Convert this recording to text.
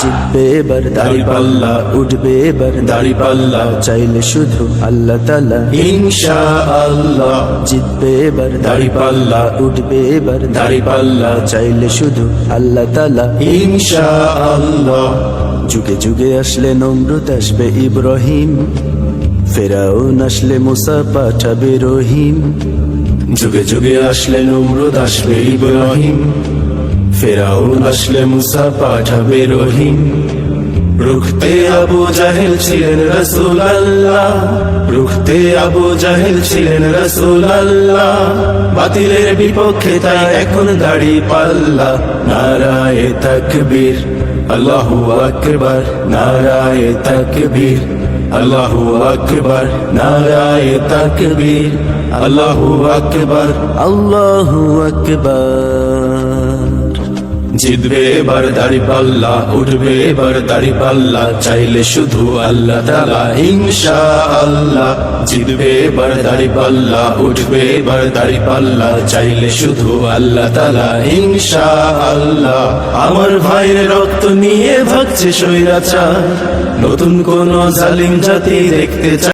জিতবে এবার দাড়িপাল্লা, উঠবে এবার দাড়িপাল্লা, চাইলে শুধু আল্লাহ তাআলা ইনশাআল্লাহ। জিতবে এবার দাড়িপাল্লা, উঠবে এবার দাড়িপাল্লা, চাইলে শুধু আল্লাহ তাআলা ইনশাআল্লাহ। যুগে যুগে আসলে নমরুদ, আসবে ইব্রাহিম, ফেরাউন আসলে মুসা, পাঠাবে রহিম। যুগে যুগে আসলে নমরুদ, আসবে ইব্রাহিম, ফেরাউন আসলে মুসা, পাঠাবে রহিম। রুখতে আবু জাহেল ছিলেন রাসূল আল্লাহ, রুখতে আবু জাহেল ছিলেন রাসূল আল্লাহ। বাতিলের বিপক্ষে তাই এখন দাড়িপাল্লা। নারায়ে তাকবীর, আল্লাহু আকবার, নারায়ে তাকবীর, আল্লাহু আকবার, নারায়ে তাকবীর, আল্লাহু আকবার, আল্লাহু আকবার। জিতবে এবার দাড়িপাল্লা, উঠবে এবার দাড়িপাল্লা, চাইলে শুধু আল্লাহ তাআলা ইনশাআল্লাহ। জিতবে এবার দাড়িপাল্লা, উঠবে এবার দাড়িপাল্লা, চাইলে শুধু আল্লাহ তাআলা ইনশাআল্লাহ। আমার ভাইয়ের রক্ত নিয়ে ভাগছে স্বৈরাচার, নতুন কোন জালিম জাতি দেখতে চায়